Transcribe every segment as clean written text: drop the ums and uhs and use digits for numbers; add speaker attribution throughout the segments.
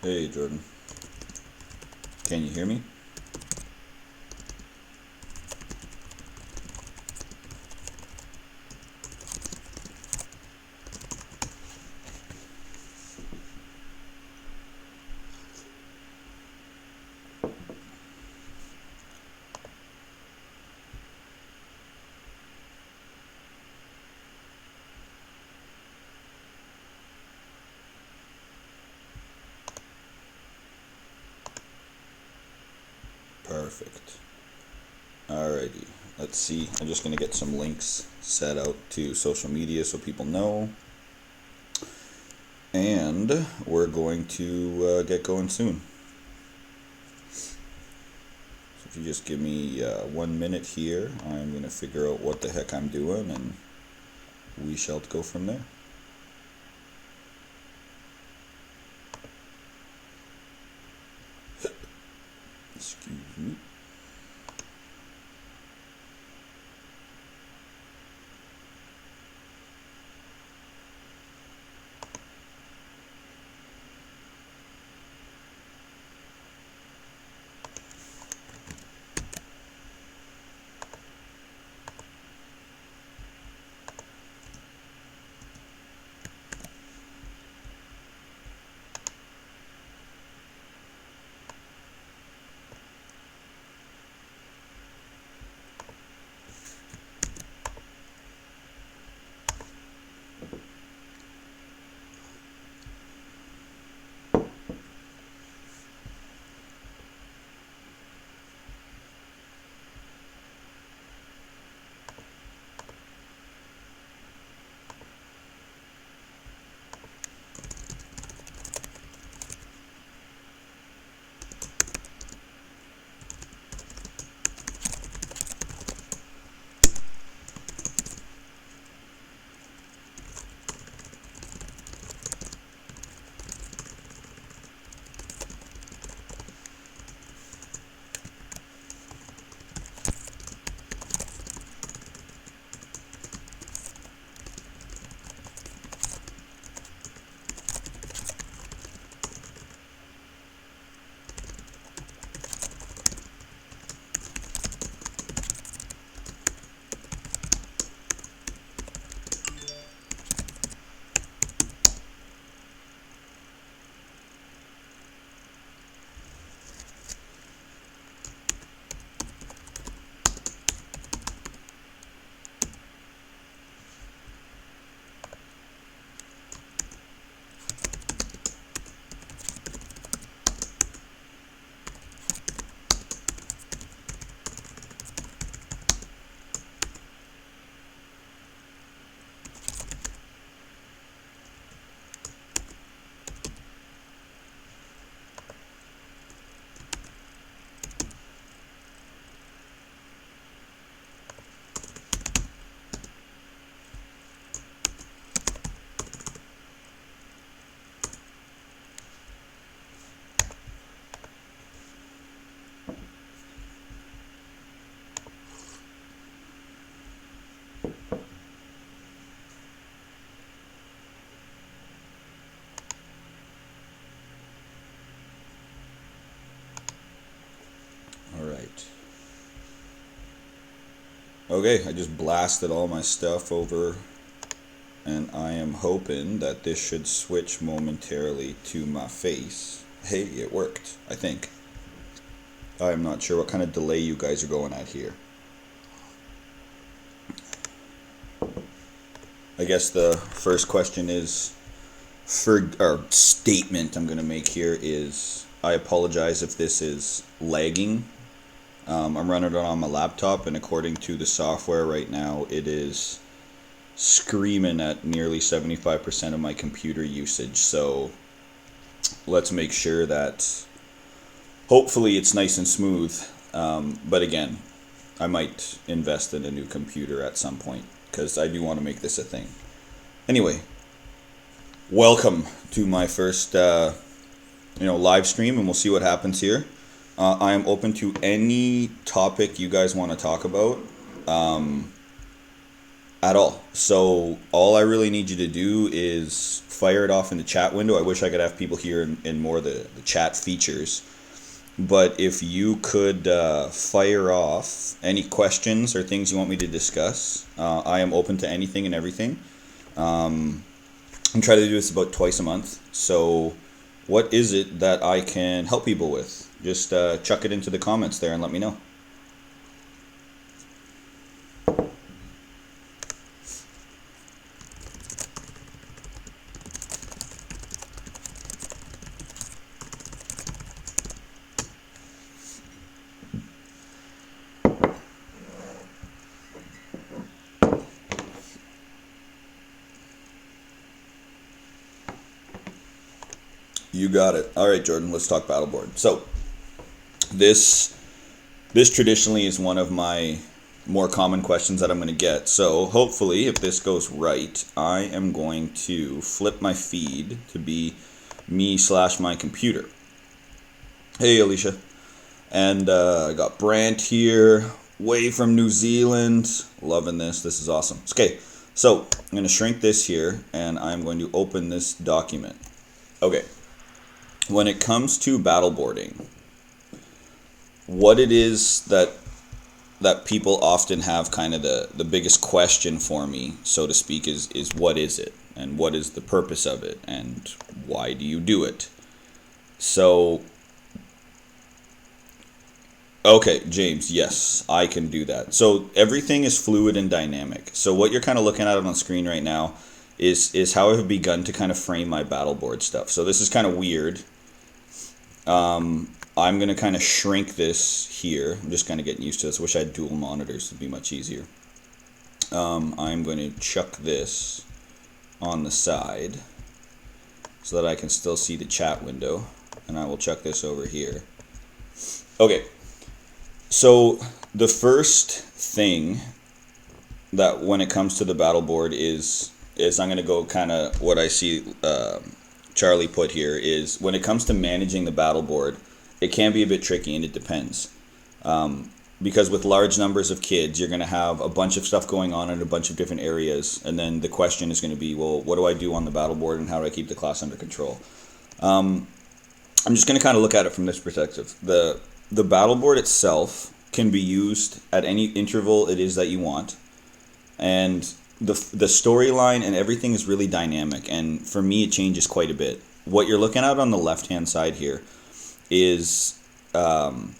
Speaker 1: Hey, Jordan. Can you hear me? Perfect. Alrighty. Let's see. I'm just going to get some links set out to social media so people know. And we're going to get going soon. So if you just give me 1 minute here, I'm going to figure out what the heck I'm doing and we shall go from there. Excuse me. Alright. Okay, I just blasted all my stuff over and I am hoping that this should switch momentarily to my face. Hey, it worked, I think. I'm not sure what kind of delay you guys are going at here. I guess the first question is, or statement I'm going to make here is, I apologize if this is lagging. I'm running it on my laptop, and according to the software right now, it is screaming at nearly 75% of my computer usage. So let's make sure that hopefully it's nice and smooth. But again, I might invest in a new computer at some point because I do want to make this a thing. Anyway, welcome to my first live stream, and we'll see what happens here. I am open to any topic you guys want to talk about. at all. So all I really need you to do is fire it off in the chat window. I wish I could have people here in more of the chat features. But if you could fire off any questions or things you want me to discuss, I am open to anything and everything. I'm trying to do this about twice a month. So what is it that I can help people with? Just chuck it into the comments there and let me know. You got it. All right, Jordan, let's talk BattleBoard. So this traditionally is one of my more common questions that I'm going to get. So hopefully, if this goes right, I am going to flip my feed to be me/my computer. Hey, Alicia. And I got Brant here, way from New Zealand. Loving this. This is awesome. Okay, so I'm going to shrink this here, and I'm going to open this document. Okay. When it comes to battleboarding, what it is that people often have kind of the biggest question for me, so to speak, is what is it? And what is the purpose of it? And why do you do it? So, okay, James, yes, I can do that. So everything is fluid and dynamic. So what you're kind of looking at on screen right now is how I've begun to kind of frame my battleboard stuff. So this is kind of weird. I'm going to kind of shrink this here. I'm just kind of getting used to this. Wish I had dual monitors. It would be much easier. I'm going to chuck this on the side so that I can still see the chat window. And I will chuck this over here. Okay. So the first thing that when it comes to the battleboard is I'm going to go kind of what I see Charlie put here is when it comes to managing the battleboard, it can be a bit tricky and it depends. Because with large numbers of kids, you're going to have a bunch of stuff going on in a bunch of different areas. And then the question is going to be, well, what do I do on the battleboard and how do I keep the class under control? I'm just going to kind of look at it from this perspective. The battleboard itself can be used at any interval it is that you want. And the storyline and everything is really dynamic, and for me it changes quite a bit. What you're looking at on the left hand side here is kind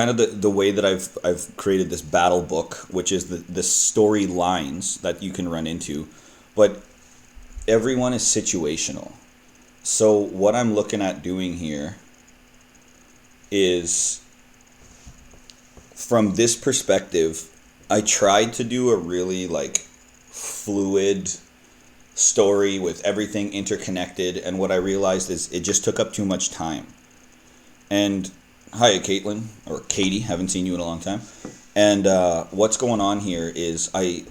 Speaker 1: of the way that I've created this battle book, which is the storylines that you can run into, but everyone is situational. So what I'm looking at doing here is, from this perspective, I tried to do a really fluid story with everything interconnected, and what I realized is it just took up too much time. And hi, Caitlin, or Katie, haven't seen you in a long time. And what's going on here is I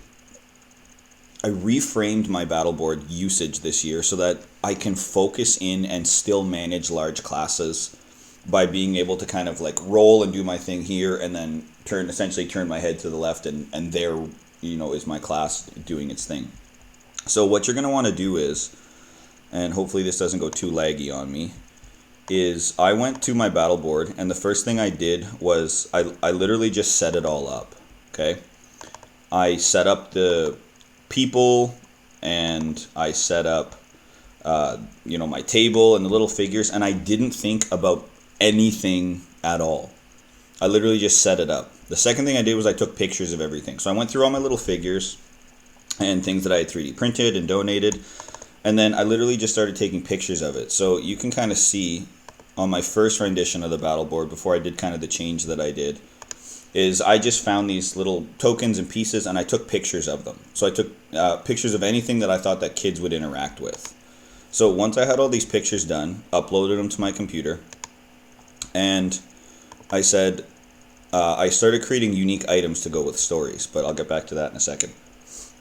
Speaker 1: reframed my battleboard usage this year so that I can focus in and still manage large classes by being able to kind of roll and do my thing here and then essentially turn my head to the left and there, is my class doing its thing. So what you're going to want to do is, and hopefully this doesn't go too laggy on me, is I went to my battleboard and the first thing I did was I literally just set it all up. Okay. I set up the people and I set up, my table and the little figures, and I didn't think about anything at all. I literally just set it up. The second thing I did was I took pictures of everything. So I went through all my little figures and things that I had 3D printed and donated, and then I literally just started taking pictures of it. So you can kind of see on my first rendition of the battleboard, before I did kind of the change that I did, is I just found these little tokens and pieces and I took pictures of them. So I took pictures of anything that I thought that kids would interact with. So once I had all these pictures done, uploaded them to my computer, and I said, I started creating unique items to go with stories, but I'll get back to that in a second.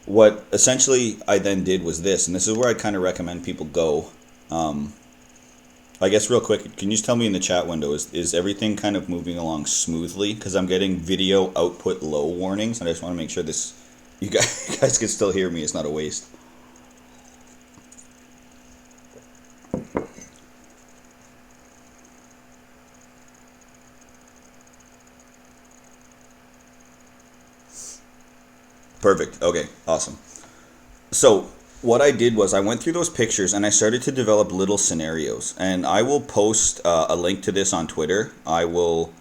Speaker 1: What essentially I then did was this, and this is where I kind of recommend people go. I guess real quick, can you just tell me in the chat window, is everything kind of moving along smoothly? Because I'm getting video output low warnings, and I just want to make sure this you guys, you guys can still hear me. It's not a waste. Perfect. Okay, awesome. So what I did was I went through those pictures and I started to develop little scenarios. And I will post a link to this on Twitter. I will...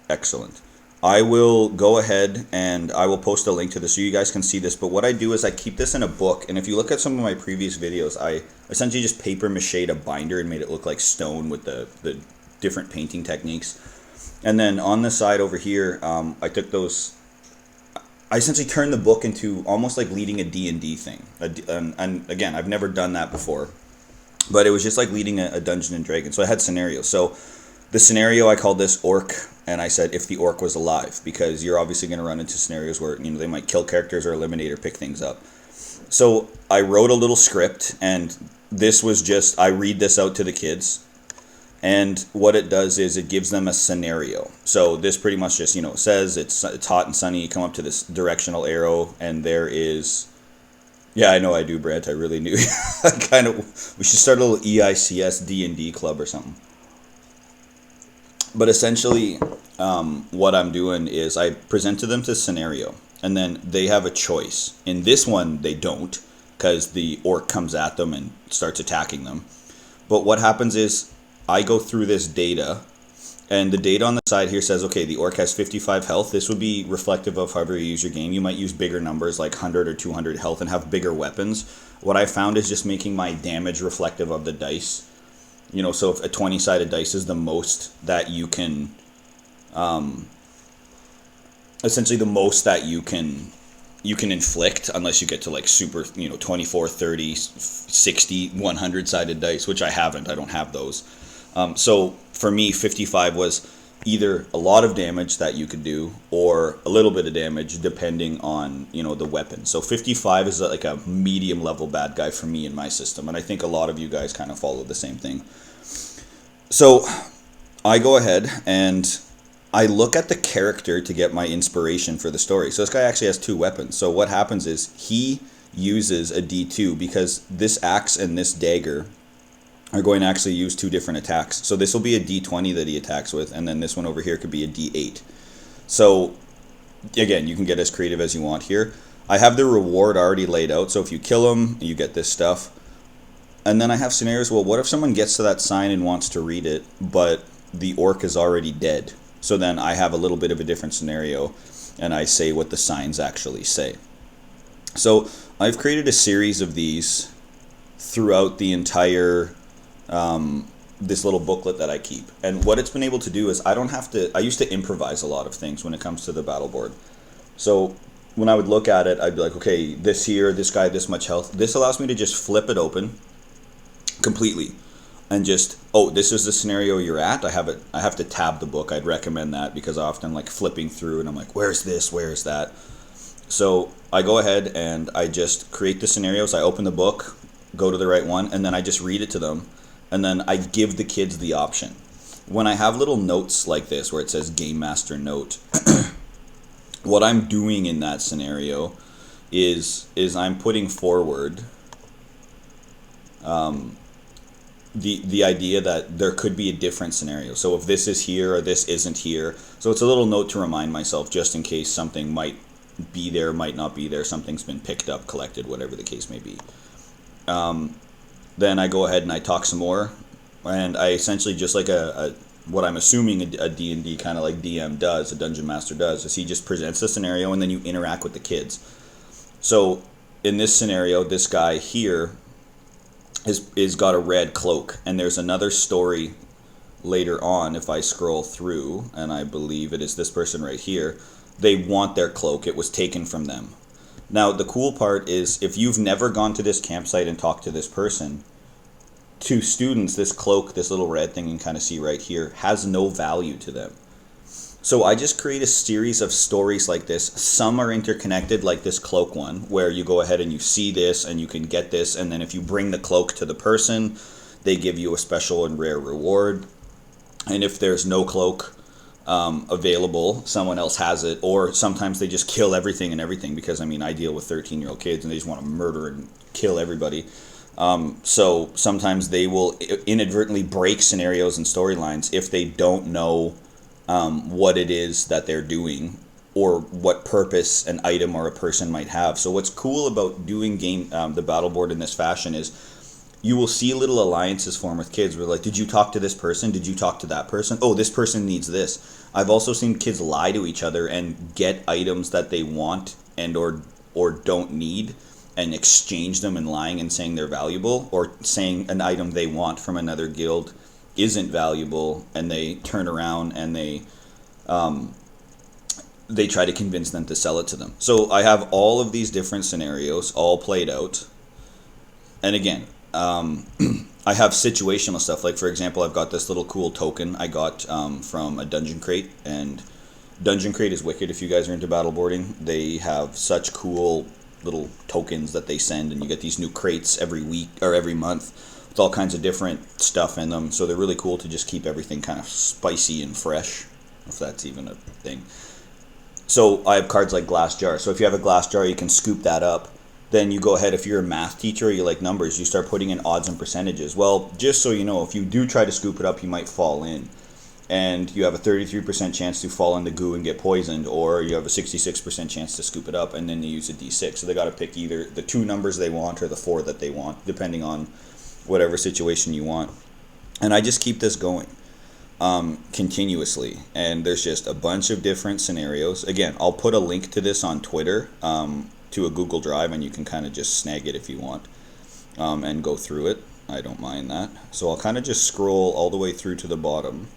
Speaker 1: Excellent. I will go ahead and I will post a link to this so you guys can see this. But what I do is I keep this in a book. And if you look at some of my previous videos, I essentially just paper machéed a binder and made it look like stone with the different painting techniques. And then on the side over here, I took those... I essentially turned the book into almost like leading a D&D thing. And again, I've never done that before. But it was just like leading a Dungeon and Dragon. So I had scenarios. So the scenario, I called this Orc. And I said, if the orc was alive. Because you're obviously going to run into scenarios where, you know, they might kill characters or eliminate or pick things up. So I wrote a little script. And this was just, I read this out to the kids. And what it does is it gives them a scenario. So this pretty much just, you know, says it's hot and sunny. You come up to this directional arrow, and there is... Yeah, I know I do, Brent. I really knew. We should start a little EICS D&D club or something. But essentially, what I'm doing is I present to them this scenario, and then they have a choice. In this one, they don't, because the orc comes at them and starts attacking them. But what happens is, I go through this data, and the data on the side here says, okay, the orc has 55 health. This would be reflective of however you use your game. You might use bigger numbers, like 100 or 200 health, and have bigger weapons. What I found is just making my damage reflective of the dice. You know, so if a 20-sided dice is the most that you can... essentially the most that you can inflict, unless you get to like super, you know, 24, 30, 60, 100-sided dice, which I haven't. I don't have those. So for me, 55 was either a lot of damage that you could do or a little bit of damage depending on, you know, the weapon. So 55 is like a medium level bad guy for me in my system. And I think a lot of you guys kind of follow the same thing. So I go ahead and I look at the character to get my inspiration for the story. So this guy actually has 2 weapons. So what happens is he uses a D2 because this axe and this dagger are going to actually use 2 different attacks. So this will be a D20 that he attacks with, and then this one over here could be a D8. So again, you can get as creative as you want here. I have the reward already laid out, so if you kill him, you get this stuff. And then I have scenarios, well, what if someone gets to that sign and wants to read it, but the orc is already dead? So then I have a little bit of a different scenario, and I say what the signs actually say. So I've created a series of these throughout the entire... this little booklet that I keep. And what it's been able to do is I used to improvise a lot of things when it comes to the battle board. So when I would look at it, I'd be like, okay, this here, this guy, this much health. This allows me to just flip it open completely and just, oh, this is the scenario you're at. I have to tab the book. I'd recommend that because I often like flipping through and I'm like, where's this? Where's that? So I go ahead and I just create the scenarios. I open the book, go to the right one, and then I just read it to them. And then I give the kids the option. When I have little notes like this where it says Game Master Note, what I'm doing in that scenario is I'm putting forward the idea that there could be a different scenario. So if this is here or this isn't here. So it's a little note to remind myself just in case something might be there, might not be there, something's been picked up, collected, whatever the case may be. Then I go ahead and I talk some more, and I essentially just like what I'm assuming a D&D kind of like DM does, a Dungeon Master does, is he just presents the scenario and then you interact with the kids. So in this scenario, this guy here is got a red cloak, and there's another story later on if I scroll through, and I believe it is this person right here. They want their cloak. It was taken from them. Now, the cool part is if you've never gone to this campsite and talked to this person, to students, this cloak, this little red thing you can kind of see right here, has no value to them. So I just create a series of stories like this. Some are interconnected, like this cloak one, where you go ahead and you see this and you can get this, and then if you bring the cloak to the person, they give you a special and rare reward. And if there's no cloak, available, someone else has it, or sometimes they just kill everything and everything, because I mean, I deal with 13-year-old kids and they just want to murder and kill everybody. So sometimes they will inadvertently break scenarios and storylines if they don't know what it is that they're doing, or what purpose an item or a person might have. So what's cool about doing the battle board in this fashion is you will see little alliances form with kids where, like, did you talk to this person? Did you talk to that person? Oh, this person needs this. I've also seen kids lie to each other and get items that they want and or don't need, and exchange them, and lying and saying they're valuable, or saying an item they want from another guild isn't valuable, and they turn around and they try to convince them to sell it to them. So I have all of these different scenarios all played out. And again, I have situational stuff. Like, for example, I've got this little cool token I got from a Dungeon Crate. And Dungeon Crate is wicked if you guys are into battleboarding. They have such cool little tokens that they send, and you get these new crates every week or every month with all kinds of different stuff in them. So they're really cool to just keep everything kind of spicy and fresh, if that's even a thing. So I have cards like Glass Jar. So if you have a glass jar, you can scoop that up. Then you go ahead, if you're a math teacher or you like numbers, you start putting in odds and percentages. Well, just so you know, if you do try to scoop it up, you might fall in. And you have a 33% chance to fall in the goo and get poisoned, or you have a 66% chance to scoop it up, and then they use a d6. So they got to pick either the 2 numbers they want or the 4 that they want, depending on whatever situation you want. And I just keep this going continuously. And there's just a bunch of different scenarios. Again, I'll put a link to this on Twitter to a Google Drive, and you can kind of just snag it if you want and go through it. I don't mind that. So I'll kind of just scroll all the way through to the bottom.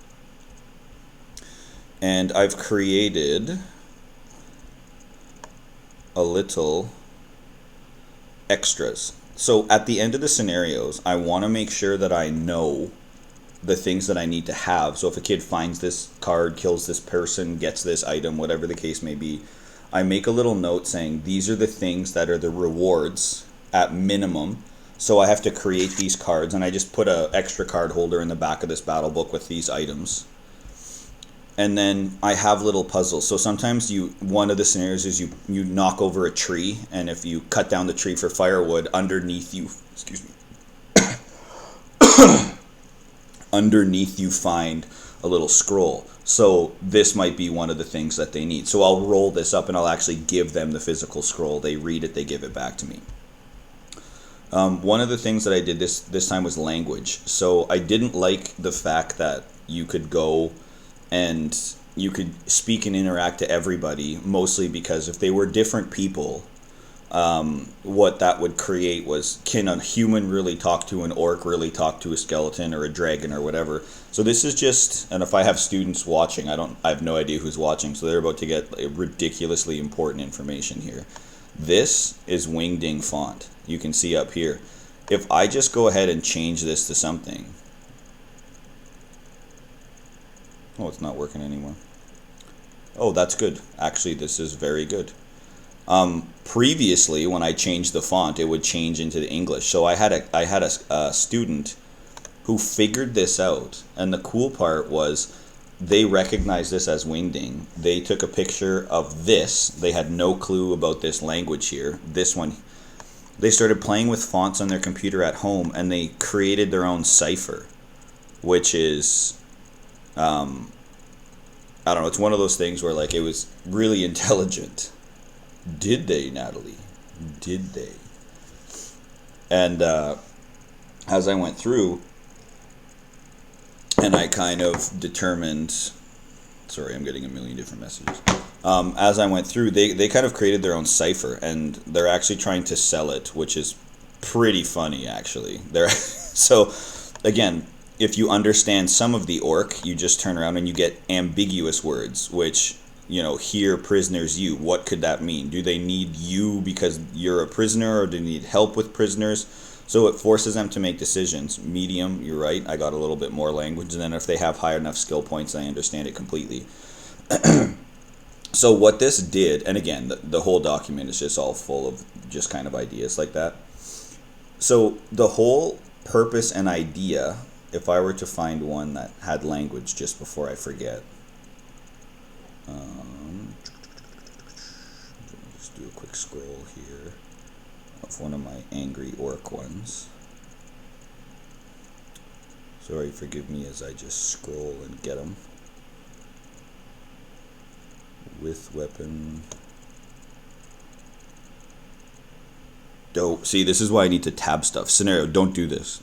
Speaker 1: And I've created a little extras. So at the end of the scenarios, I want to make sure that I know the things that I need to have. So if a kid finds this card, kills this person, gets this item, whatever the case may be, I make a little note saying these are the things that are the rewards at minimum. So I have to create these cards, and I just put an extra card holder in the back of this battle book with these items. And then I have little puzzles. So sometimes one of the scenarios is you knock over a tree, and if you cut down the tree for firewood, underneath you find a little scroll. So this might be one of the things that they need. So I'll roll this up and I'll actually give them the physical scroll. They read it, they give it back to me. One of the things that I did this time was language. So I didn't like the fact that you could go and you could speak and interact to everybody, mostly because if they were different people, what that would create was, can a human really talk to an orc, really talk to a skeleton or a dragon or whatever? So this is just, and if I have students watching, I have no idea who's watching, so they're about to get ridiculously important information here. This is Wingding font. You can see up here. If I just go ahead and change this to something, oh, it's not working anymore. Oh, that's good. Actually, this is very good. Previously, when I changed the font, it would change into the English. So I had a student who figured this out, and the cool part was they recognized this as Wingding. They took a picture of this. They had no clue about this language here. This one. They started playing with fonts on their computer at home, and they created their own cipher, which is I don't know, it's one of those things where, like, it was really intelligent. Did they, Natalie? Did they? And as I went through, and I kind of determined, sorry, I'm getting a million different messages. As I went through, they kind of created their own cipher, and they're actually trying to sell it, which is pretty funny, actually. So, again, if you understand some of the orc, you just turn around and you get ambiguous words, which, you know, here, prisoners, you. What could that mean? Do they need you because you're a prisoner, or do they need help with prisoners? So it forces them to make decisions. Medium, you're right, I got a little bit more language, and then if they have high enough skill points, I understand it completely. So what this did, and again, the whole document is just all full of just kind of ideas like that. So the whole purpose and idea, if I were to find one that had language just before I forget. Just do a quick scroll here of one of my angry orc ones. Sorry, forgive me as I just scroll and get them. With weapon. Dope. See, this is why I need to tab stuff. Scenario, don't do this.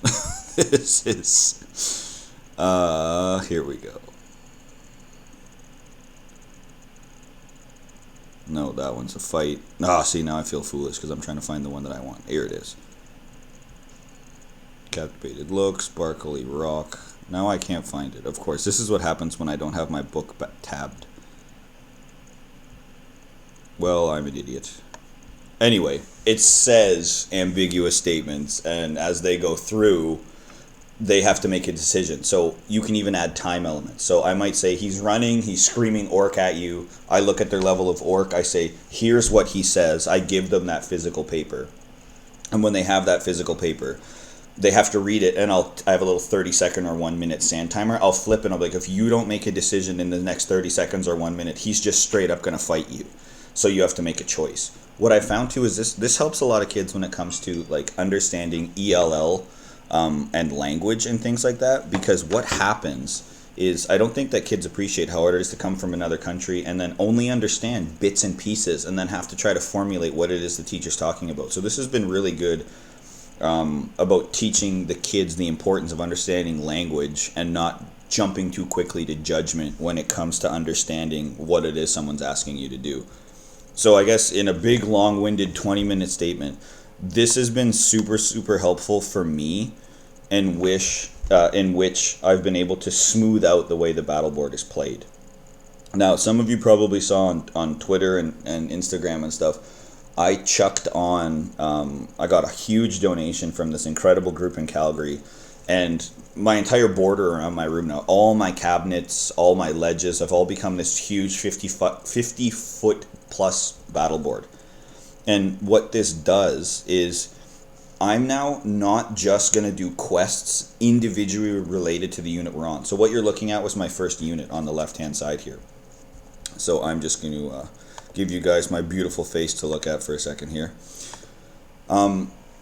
Speaker 1: This is... here we go. No, that one's a fight. See, now I feel foolish because I'm trying to find the one that I want. Here it is. Captivated look, sparkly rock. Now I can't find it. Of course, this is what happens when I don't have my book tabbed. Well, I'm an idiot. Anyway, it says ambiguous statements, and as they go through, they have to make a decision. So you can even add time elements. So I might say he's running, he's screaming orc at you. I look at their level of orc. I say, here's what he says. I give them that physical paper. And when they have that physical paper, they have to read it, and I have a little 30-second or 1 minute sand timer. I'll flip and I'll be like, if you don't make a decision in the next 30 seconds or 1 minute, he's just straight up going to fight you. So you have to make a choice. What I found too is this helps a lot of kids when it comes to like understanding ELL and language and things like that, because what happens is I don't think that kids appreciate how hard it is to come from another country and then only understand bits and pieces and then have to try to formulate what it is the teacher's talking about. So this has been really good about teaching the kids the importance of understanding language and not jumping too quickly to judgment when it comes to understanding what it is someone's asking you to do. So I guess in a big, long-winded 20-minute statement, this has been super, super helpful for me, in which I've been able to smooth out the way the BattleBoard is played. Now, some of you probably saw on Twitter and Instagram and stuff, I chucked on, I got a huge donation from this incredible group in Calgary, and my entire border around my room now, all my cabinets, all my ledges have all become this huge 50-foot plus BattleBoard. And what this does is I'm now not just going to do quests individually related to the unit we're on. So what you're looking at was my first unit on the left-hand side here. So I'm just going to give you guys my beautiful face to look at for a second here.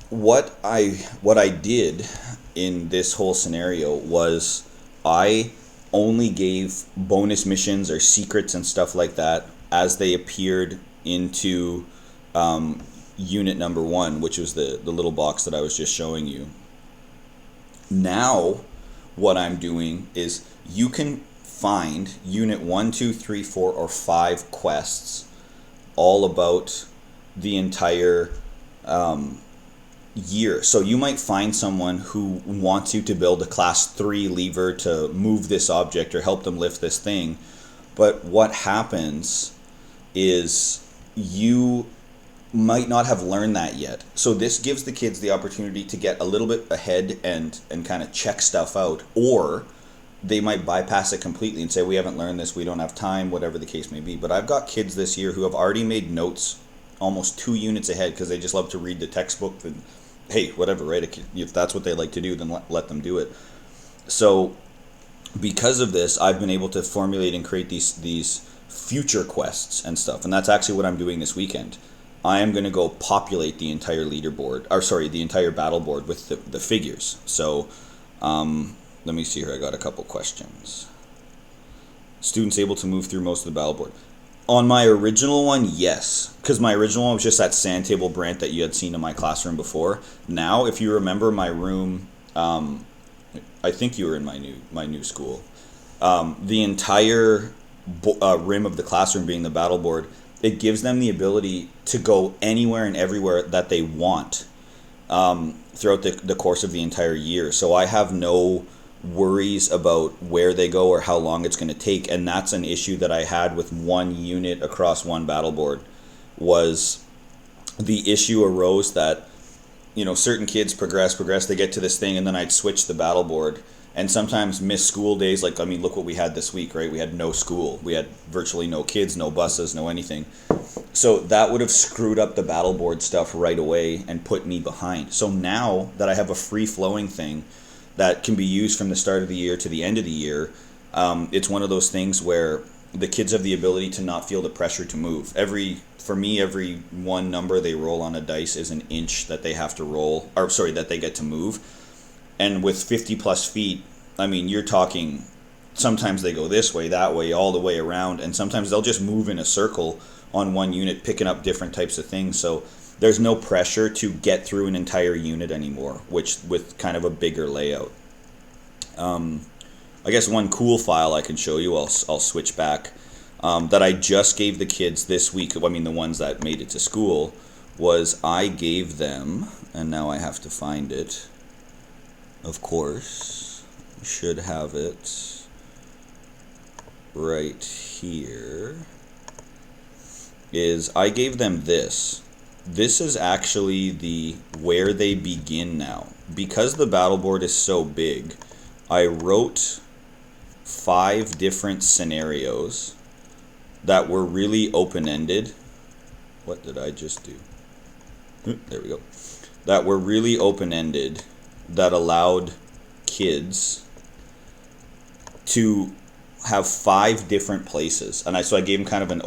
Speaker 1: What I did in this whole scenario was I only gave bonus missions or secrets and stuff like that as they appeared into unit number 1, which was the little box that I was just showing you. Now what I'm doing is you can find unit 1, 2, 3, 4, or 5 quests all about the entire year. So you might find someone who wants you to build a class 3 lever to move this object or help them lift this thing. But what happens is you might not have learned that yet. So this gives the kids the opportunity to get a little bit ahead and kind of check stuff out, or they might bypass it completely and say, we haven't learned this, we don't have time, whatever the case may be. But I've got kids this year who have already made notes almost 2 units ahead because they just love to read the textbook. And hey, whatever, right? If that's what they like to do, then let them do it. So because of this, I've been able to formulate and create these future quests and stuff. And that's actually what I'm doing this weekend. I am going to go populate the entire leaderboard, or sorry, the entire BattleBoard with the figures. So let me see here. I got a couple questions. Students able to move through most of the BattleBoard. On my original one, yes, because my original one was just that sand table Brant that you had seen in my classroom before. Now, if you remember my room, I think you were in my new school. The entire rim of the classroom being the BattleBoard, it gives them the ability to go anywhere and everywhere that they want throughout the course of the entire year. So I have no worries about where they go or how long it's going to take, and that's an issue that I had with one unit across one BattleBoard. Was the issue arose that, you know, certain kids progress, they get to this thing, and then I'd switch the BattleBoard, and sometimes miss school days. Like, I mean, look what we had this week, right? We had no school. We had virtually no kids, no buses, no anything. So that would have screwed up the BattleBoard stuff right away and put me behind. So now that I have a free-flowing thing that can be used from the start of the year to the end of the year, it's one of those things where the kids have the ability to not feel the pressure to move. For me, every one number they roll on a dice is an inch that they have to roll, or sorry, that they get to move. And with 50 plus feet, I mean, you're talking, sometimes they go this way, that way, all the way around, and sometimes they'll just move in a circle on one unit, picking up different types of things. So there's no pressure to get through an entire unit anymore, which with kind of a bigger layout. I guess one cool file I can show you, I'll switch back, that I just gave the kids this week, I mean the ones that made it to school, was I gave them, and now I have to find it, of course, should have it right here, is I gave them this. This is actually the where they begin now. Because the battle board is so big, I wrote 5 different scenarios that were really open-ended. What did I just do? There we go. That were really open-ended, that allowed kids to have 5 different places. And so I gave them kind of an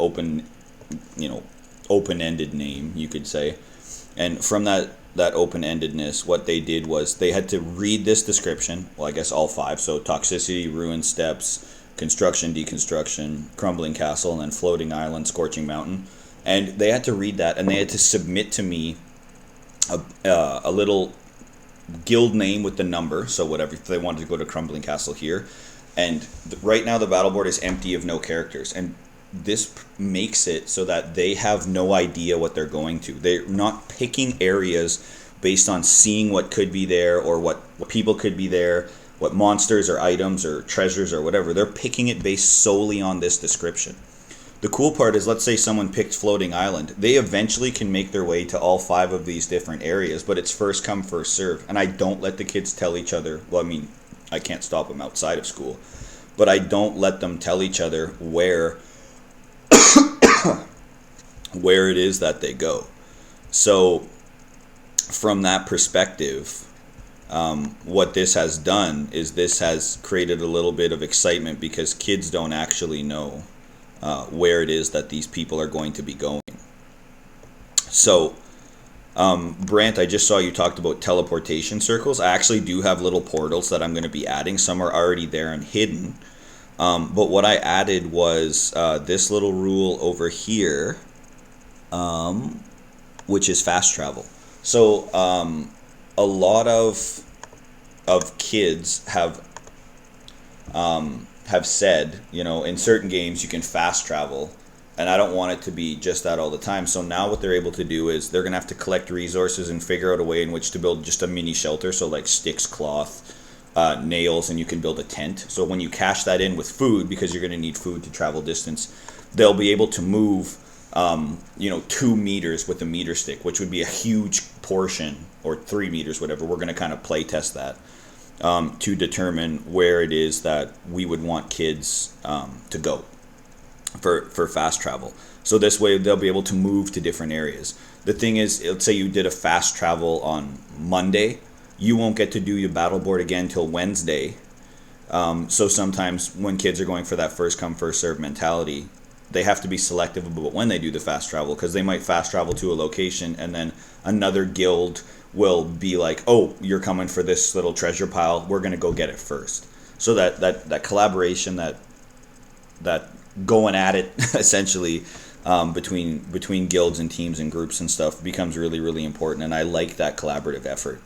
Speaker 1: open-ended name, you could say. And from that open-endedness, what they did was they had to read this description, well, I guess all 5, so toxicity, ruin steps, construction, deconstruction, crumbling castle, and then floating island, scorching mountain. And they had to read that, and they had to submit to me a little guild name with the number, so whatever, if they wanted to go to crumbling castle here. And right now the battle board is empty of no characters, and this makes it so that they have no idea what they're going to. They're not picking areas based on seeing what could be there or what people could be there, what monsters or items or treasures or whatever. They're picking it based solely on this description. The cool part is, let's say someone picked floating island. They eventually can make their way to all 5 of these different areas, but it's first come, first serve. And I don't let the kids tell each other, well, I mean, I can't stop them outside of school, but I don't let them tell each other where it is that they go. So from that perspective, what this has done is this has created a little bit of excitement, because kids don't actually know where it is that these people are going to be going. So Brant, I just saw you talked about teleportation circles. I actually do have little portals that I'm going to be adding. Some are already there and hidden. But what I added was this little rule over here, which is fast travel. So a lot of kids have said, in certain games you can fast travel, and I don't want it to be just that all the time. So now what they're able to do is they're going to have to collect resources and figure out a way in which to build just a mini shelter, so like sticks, cloth, nails, and you can build a tent. So when you cash that in with food, because you're going to need food to travel distance, they'll be able to move 2 meters with a meter stick, which would be a huge portion, or 3 meters, whatever. We're going to kind of play test that to determine where it is that we would want kids to go for fast travel. So this way they'll be able to move to different areas. The thing is, let's say you did a fast travel on Monday, you won't get to do your battle board again till Wednesday. So sometimes when kids are going for that first come first serve mentality, they have to be selective about when they do the fast travel, because they might fast travel to a location and then another guild will be like, oh, you're coming for this little treasure pile, we're going to go get it first. So that collaboration, that going at it essentially between guilds and teams and groups and stuff becomes really, really important, and I like that collaborative effort.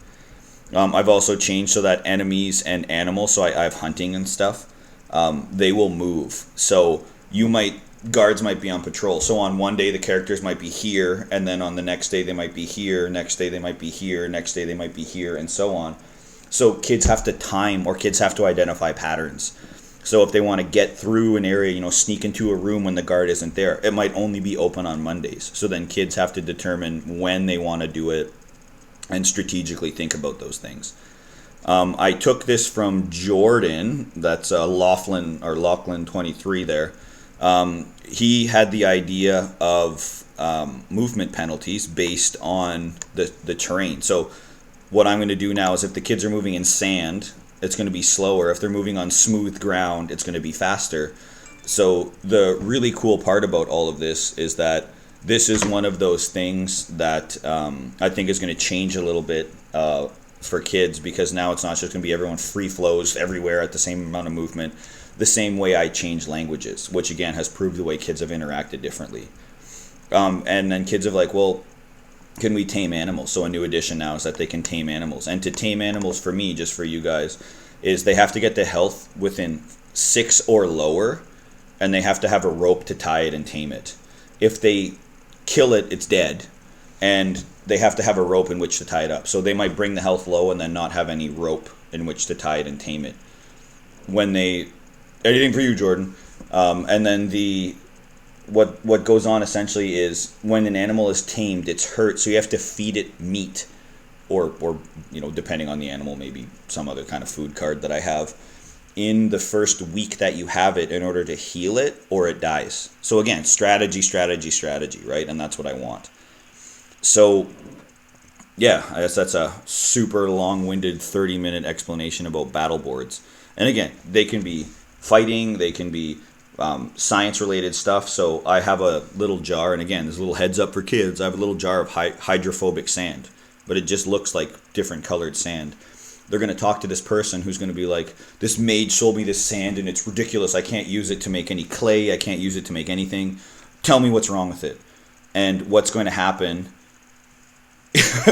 Speaker 1: I've also changed so that enemies and animals, so I have hunting and stuff, they will move. So guards might be on patrol. So on one day the characters might be here, and then on the next day they might be here, next day they might be here, next day they might be here, and so on. So kids have to time, or kids have to identify patterns. So if they want to get through an area, sneak into a room when the guard isn't there, it might only be open on Mondays. So then kids have to determine when they want to do it and strategically think about those things. I took this from Jordan, that's Laughlin 23 there. He had the idea of movement penalties based on the terrain. So what I'm going to do now is, if the kids are moving in sand, it's going to be slower. If they're moving on smooth ground, it's going to be faster. So the really cool part about all of this is that this is one of those things that I think is going to change a little bit for kids, because now it's not just going to be everyone free flows everywhere at the same amount of movement, the same way I change languages, which again has proved the way kids have interacted differently. And then kids have like, well, can we tame animals? So a new addition now is that they can tame animals. And to tame animals, for me, just for you guys, is they have to get to health within 6 or lower, and they have to have a rope to tie it and tame it. If they kill it, it's dead, and they have to have a rope in which to tie it up. So they might bring the health low and then not have any rope in which to tie it and tame it. Anything for you, Jordan. And then what goes on essentially is when an animal is tamed, it's hurt, so you have to feed it meat, or depending on the animal, maybe some other kind of food card that I have, in the first week that you have it, in order to heal it, or it dies. So again, strategy, right? And that's what I want. So yeah, I guess that's a super long-winded 30-minute explanation about battle boards. And again, they can be fighting, they can be science-related stuff. So I have a little jar, and again, there's a little heads up for kids. I have a little jar of hydrophobic sand, but it just looks like different colored sand. They're going to talk to this person who's going to be like, this mage sold me this sand and it's ridiculous. I can't use it to make any clay. I can't use it to make anything. Tell me what's wrong with it. And what's going to happen...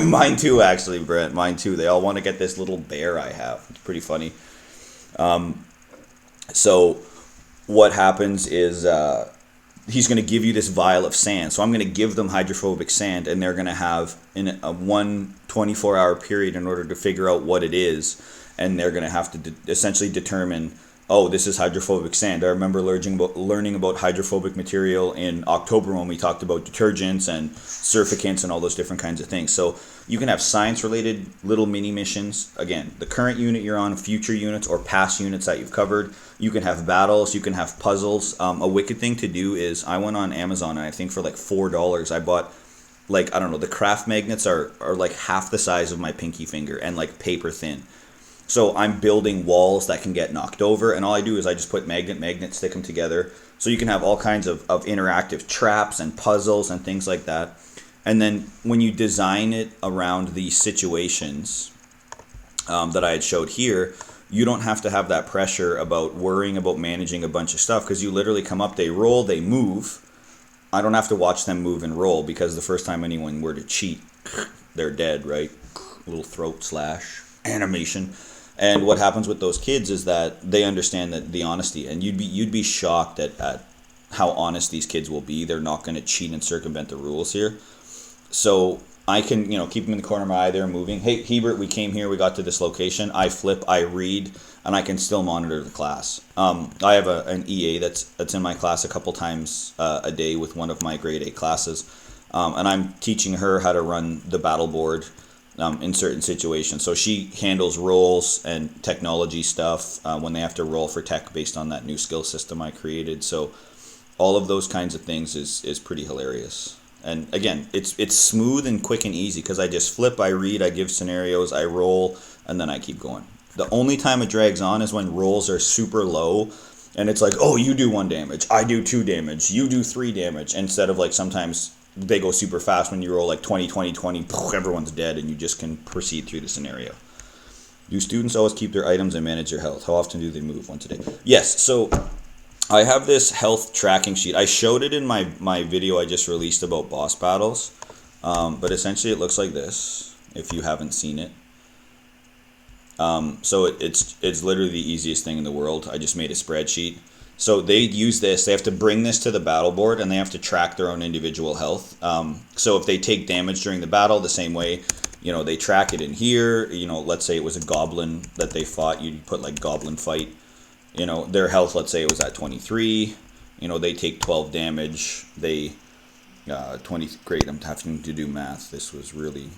Speaker 1: Mine too, actually, Brent. Mine too. They all want to get this little bear I have. It's pretty funny. So what happens is he's going to give you this vial of sand. So I'm going to give them hydrophobic sand, and they're going to have in a 24-hour period in order to figure out what it is. And they're going to have to essentially determine, oh, this is hydrophobic sand. I remember learning about hydrophobic material in October when we talked about detergents and surfactants and all those different kinds of things. So you can have science-related little mini missions. Again, the current unit you're on, future units, or past units that you've covered. You can have battles. You can have puzzles. A wicked thing to do is I went on Amazon, and I think for like $4, I bought, like, I don't know, the craft magnets are like half the size of my pinky finger and like paper thin. So I'm building walls that can get knocked over, and all I do is I just put magnet, stick them together. So you can have all kinds of interactive traps and puzzles and things like that. And then when you design it around the situations that I had showed here, you don't have to have that pressure about worrying about managing a bunch of stuff, because you literally come up, they roll, they move. I don't have to watch them move and roll, because the first time anyone were to cheat, they're dead, right? Little throat slash animation. And what happens with those kids is that they understand that the honesty, and you'd be shocked at how honest these kids will be. They're not going to cheat and circumvent the rules here. So I can, keep them in the corner of my eye. They're moving. Hey, Hebert, we came here. We got to this location. I flip. I read, and I can still monitor the class. I have an EA that's in my class a couple times a day with one of my grade 8 classes, and I'm teaching her how to run the battle board. In certain situations. So she handles roles and technology stuff when they have to roll for tech based on that new skill system I created. So all of those kinds of things is pretty hilarious. And again, it's smooth and quick and easy, because I just flip, I read, I give scenarios, I roll, and then I keep going. The only time it drags on is when rolls are super low, and it's like, oh, you do 1 damage, I do 2 damage, you do 3 damage, instead of like sometimes they go super fast when you roll like 20, 20, 20, everyone's dead, and you just can proceed through the scenario. Do students always keep their items and manage their health? How often do they move once a day? Yes, so I have this health tracking sheet. I showed it in my video I just released about boss battles, but essentially it looks like this, if you haven't seen it. So it's literally the easiest thing in the world. I just made a spreadsheet. So they use this, they have to bring this to the battle board, and they have to track their own individual health. So if they take damage during the battle, the same way, they track it in here. Let's say it was a goblin that they fought, you'd put like goblin fight. Their health, let's say it was at 23. They take 12 damage. They, 20, great, I'm having to do math. This was really,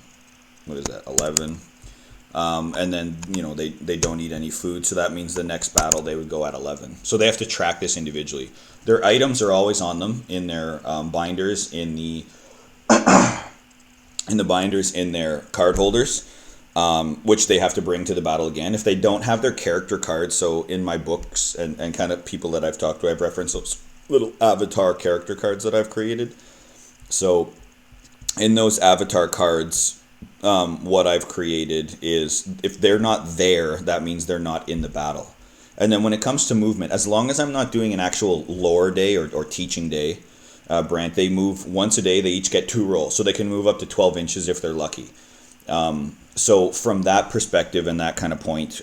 Speaker 1: 11. And then, they don't eat any food, so that means the next battle they would go at 11. So they have to track this individually. Their items are always on them in their binders, in the binders in their card holders. which they have to bring to the battle again. If they don't have their character cards, so in my books and kind of people that I've talked to, I've referenced those little avatar character cards that I've created. So in those avatar cards, what I've created is if they're not there, that means they're not in the battle. And then when it comes to movement, as long as I'm not doing an actual lore day or teaching day, Brant, they move once a day. They each get 2 rolls, so they can move up to 12 inches if they're lucky. So from that perspective and that kind of point,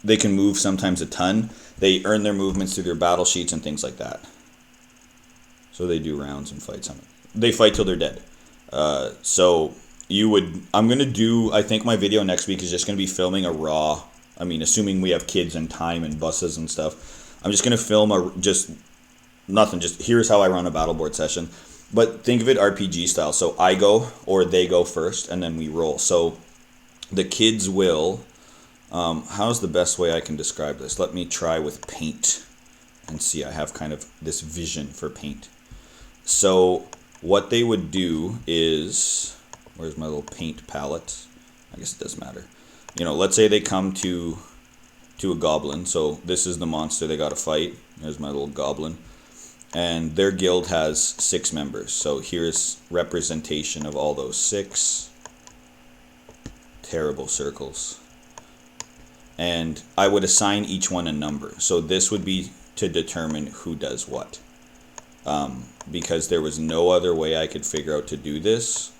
Speaker 1: they can move sometimes a ton. They earn their movements through their battle sheets and things like that. So they do rounds and fights. They fight till they're dead. So I'm going to do, I think my video next week is just going to be filming a raw, I mean, assuming we have kids and time and buses and stuff. I'm just going to film just here's how I run a BattleBoard session. But think of it RPG style. So I go or they go first and then we roll. So the kids will, how's the best way I can describe this? Let me try with paint and see. I have kind of this vision for paint. So what they would do is, where's my little paint palette? I guess it doesn't matter. Let's say they come to a goblin. So this is the monster they got to fight. There's my little goblin. And their guild has 6 members. So here's representation of all those 6. Terrible circles. And I would assign each one a number. So this would be to determine who does what. Because there was no other way I could figure out to do this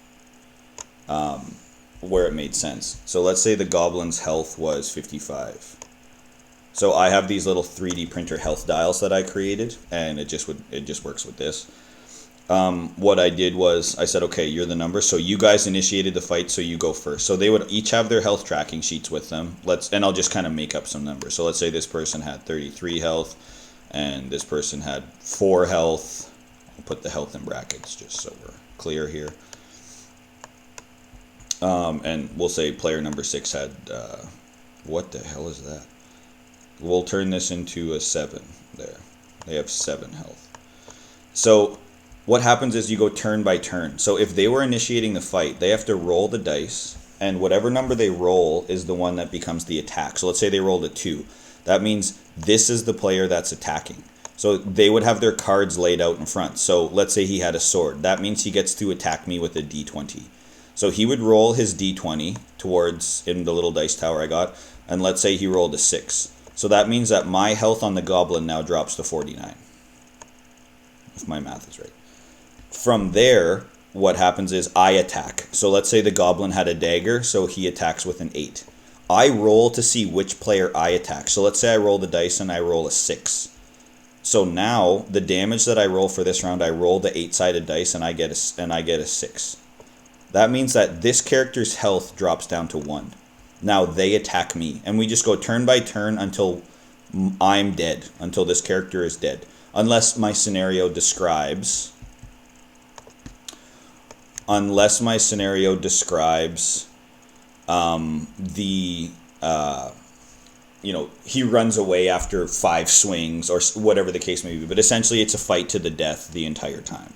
Speaker 1: where it made sense. So let's say the goblin's health was 55. So I have these little 3D printer health dials that I created, and it just works with this. What I did was I said, okay, you're the number, so you guys initiated the fight, so you go first. So they would each have their health tracking sheets with them. And I'll just kind of make up some numbers. So let's say this person had 33 health, and this person had 4 health. I'll put the health in brackets just so we're clear here. And we'll say player number 6 had, what the hell is that? We'll turn this into a 7 there. They have 7 health. So what happens is you go turn by turn. So if they were initiating the fight, they have to roll the dice, and whatever number they roll is the one that becomes the attack. So let's say they rolled a 2. That means this is the player that's attacking. So they would have their cards laid out in front. So let's say he had a sword. That means he gets to attack me with a d20. So he would roll his d20 towards in the little dice tower I got, and let's say he rolled a 6. So that means that my health on the goblin now drops to 49. If my math is right. From there, what happens is I attack. So let's say the goblin had a dagger, so he attacks with an 8. I roll to see which player I attack. So let's say I roll the dice and I roll a 6. So now the damage that I roll for this round, I roll the 8-sided dice and I get a 6. That means that this character's health drops down to 1. Now they attack me, and we just go turn by turn until I'm dead, until this character is dead. Unless my scenario describes he runs away after 5 swings or whatever the case may be. But essentially it's a fight to the death the entire time.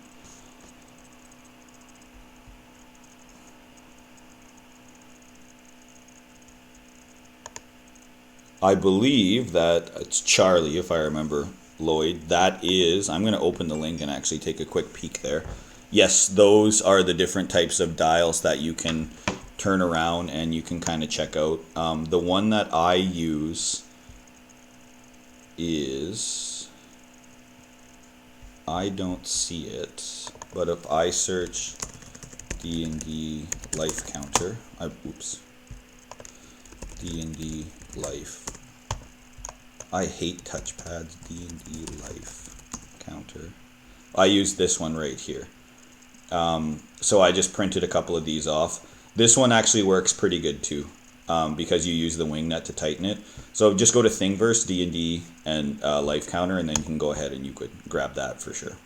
Speaker 1: I believe that it's Charlie, if I remember, Lloyd. That is, I'm going to open the link and actually take a quick peek there. Yes, those are the different types of dials that you can turn around and you can kind of check out. The one that I use is, I don't see it, but if I search D&D life counter, D&D life. I hate touchpads. D&D life counter. I use this one right here. So I just printed a couple of these off. This one actually works pretty good too, because you use the wing nut to tighten it. So just go to Thingiverse, D&D, and life counter, and then you can go ahead and you could grab that for sure.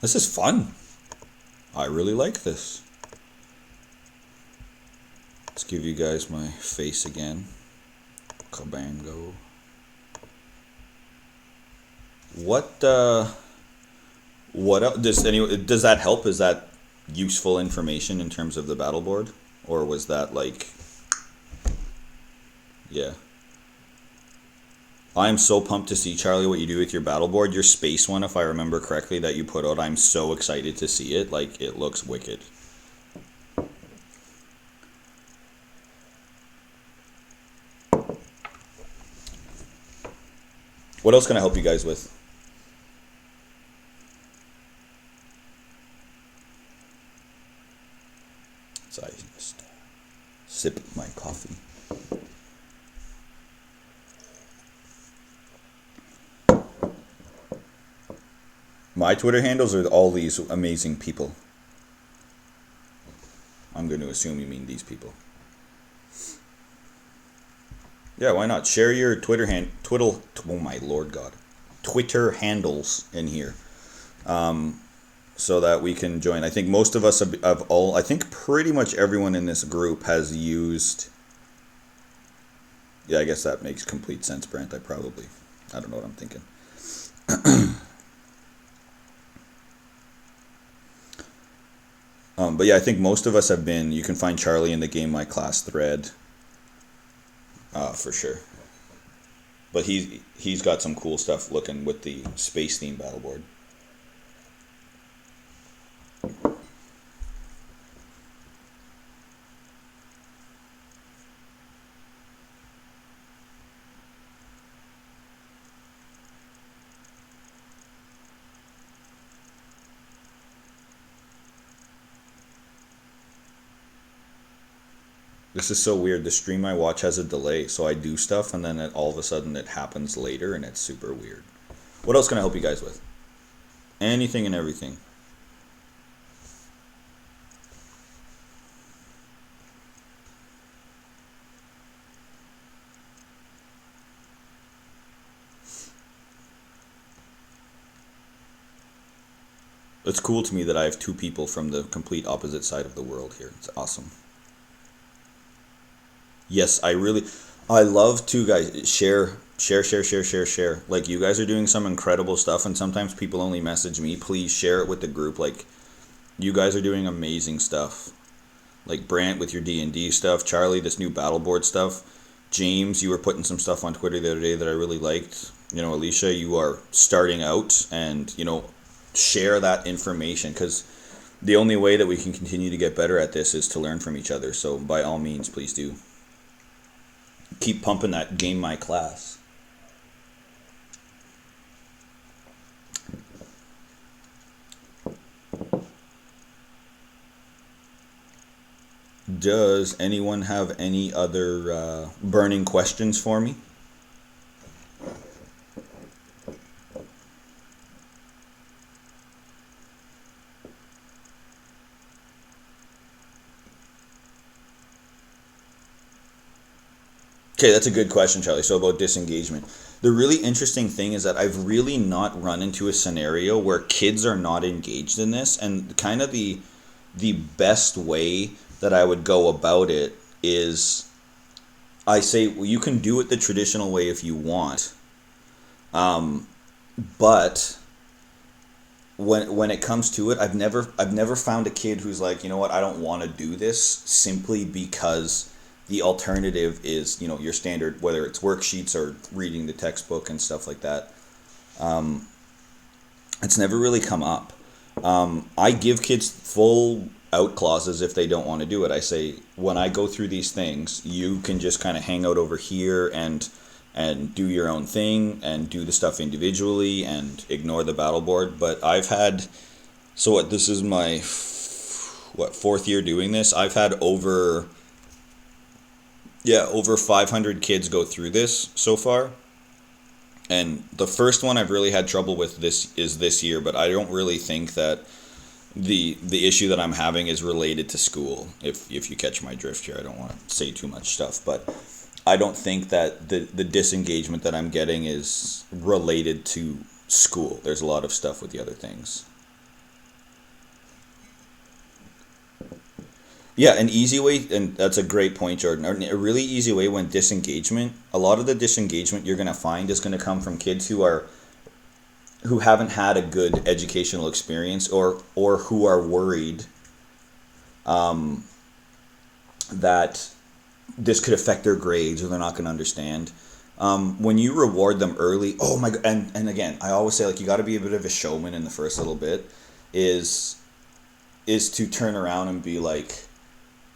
Speaker 1: This is fun. I really like this. Let's give you guys my face again. Cabango. What does that help? Is that useful information in terms of the battle board, or was that like, yeah? I'm so pumped to see, Charlie, what you do with your battle board. Your space one, if I remember correctly, that you put out. I'm so excited to see it. Like, it looks wicked. What else can I help you guys with? So I just sip my coffee. My Twitter handles are all these amazing people. I'm going to assume you mean these people. Yeah, why not? Share your oh my Lord God. Twitter handles in here. So that we can join. I think most of us I think pretty much everyone in this group has used. Yeah, I guess that makes complete sense, Brent. I don't know what I'm thinking. But yeah, I think most of us have been. You can find Charlie in the Game My Class thread. For sure. But he's got some cool stuff looking with the space theme battle board. This is so weird. The stream I watch has a delay, so I do stuff and then all of a sudden it happens later and it's super weird. What else can I help you guys with? Anything and everything. It's cool to me that I have two people from the complete opposite side of the world here. It's awesome. Yes, I love to guys share. Like, you guys are doing some incredible stuff, and sometimes people only message me. Please share it with the group. Like, you guys are doing amazing stuff. Like Brant with your D&D stuff, Charlie, this new BattleBoard stuff. James, you were putting some stuff on Twitter the other day that I really liked. Alicia, you are starting out, and share that information, because the only way that we can continue to get better at this is to learn from each other. So by all means, please do. Keep pumping that Game My Class. Does anyone have any other burning questions for me? Okay, that's a good question, Charlie. So about disengagement. The really interesting thing is that I've really not run into a scenario where kids are not engaged in this, and kind of the best way that I would go about it is I say, well, you can do it the traditional way if you want, but when it comes to it, I've never found a kid who's like, you know what, I don't want to do this, simply because the alternative is, your standard, whether it's worksheets or reading the textbook and stuff like that. It's never really come up. I give kids full out clauses if they don't want to do it. I say, when I go through these things, you can just kind of hang out over here and do your own thing and do the stuff individually and ignore the battle board. But I've had, this is my, fourth year doing this. I've had over 500 kids go through this so far. And the first one I've really had trouble with this year, but I don't really think that the issue that I'm having is related to school. If you catch my drift here, I don't want to say too much stuff, but I don't think that the disengagement that I'm getting is related to school. There's a lot of stuff with the other things. Yeah, an easy way, and that's a great point, Jordan. A really easy way when disengagement, a lot of the disengagement you're going to find is going to come from kids who are who haven't had a good educational experience, or who are worried that this could affect their grades or they're not going to understand. When you reward them early, oh my god! And again, I always say, like, you got to be a bit of a showman in the first little bit. Is to turn around and be like,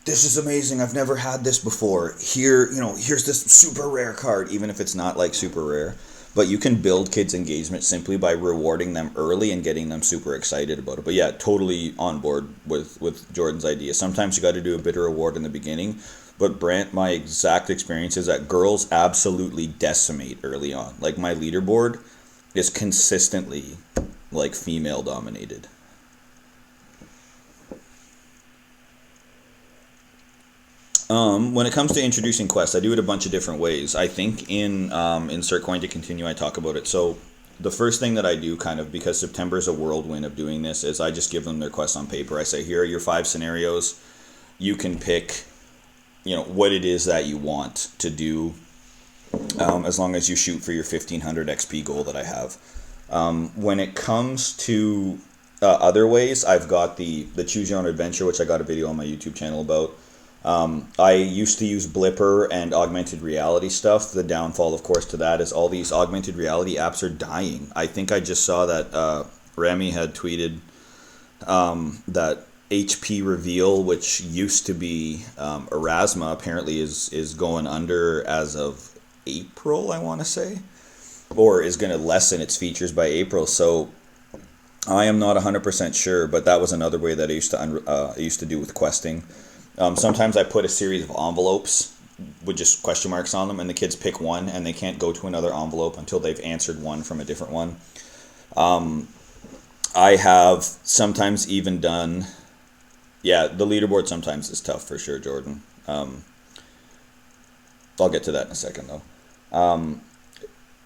Speaker 1: this is amazing, I've never had this before. Here, here's this super rare card, even if it's not like super rare. But you can build kids' engagement simply by rewarding them early and getting them super excited about it. But yeah, totally on board with Jordan's idea. Sometimes you got to do a bit of reward in the beginning. But Brant, my exact experience is that girls absolutely decimate early on. Like, my leaderboard is consistently like female dominated. When it comes to introducing quests, I do it a bunch of different ways. I think in Insert Coin to Continue, I talk about it. So the first thing that I do, kind of, because September is a whirlwind of doing this, is I just give them their quests on paper. I say, here are your 5 scenarios. You can pick, what it is that you want to do, as long as you shoot for your 1500 XP goal that I have. When it comes to other ways, I've got the Choose Your Own Adventure, which I got a video on my YouTube channel about. I used to use Blipper and augmented reality stuff. The downfall, of course, to that is all these augmented reality apps are dying. I think I just saw that Remy had tweeted that HP Reveal, which used to be Erasma, apparently is going under as of April, I want to say, or is going to lessen its features by April. So I am not 100% sure, but that was another way that I used to do with questing. Sometimes I put a series of envelopes with just question marks on them, and the kids pick one, and they can't go to another envelope until they've answered one from a different one. I have sometimes even done, the leaderboard sometimes is tough for sure, Jordan. I'll get to that in a second, though.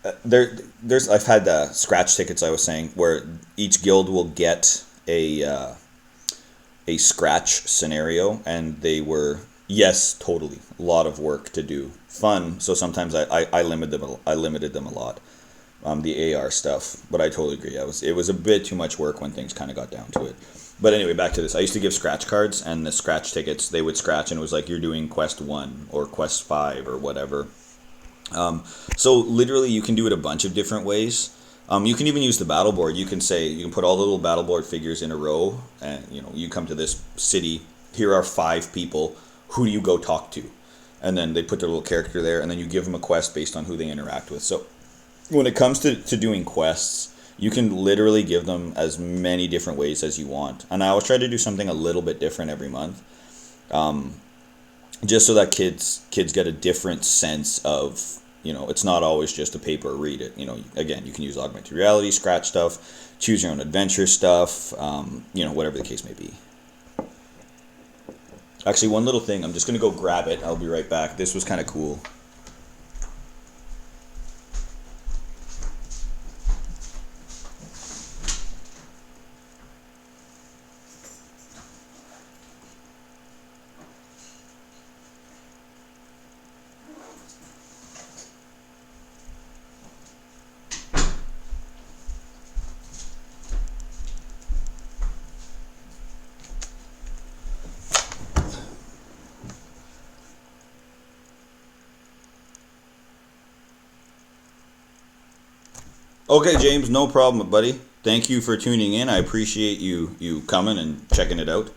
Speaker 1: I've had scratch tickets, I was saying, where each guild will get a scratch scenario, and they were, yes, totally, a lot of work to do, fun. So sometimes I limited them a lot, the AR stuff. But I totally agree. It was a bit too much work when things kind of got down to it. But anyway, back to this. I used to give scratch cards, and the scratch tickets, they would scratch, and it was like, you're doing quest 1 or quest 5 or whatever. So literally, you can do it a bunch of different ways. You can even use the battle board. You can put all the little battle board figures in a row, and you come to this city. Here are 5 people. Who do you go talk to? And then they put their little character there, and then you give them a quest based on who they interact with. So when it comes to doing quests, you can literally give them as many different ways as you want. And I always try to do something a little bit different every month, just so that kids get a different sense of, it's not always just a paper read it. Again, you can use augmented reality, scratch stuff, choose your own adventure stuff, whatever the case may be. Actually, one little thing, I'm just going to go grab it. I'll be right back. This was kind of cool. Okay, James, no problem, buddy. Thank you for tuning in. I appreciate you coming and checking it out.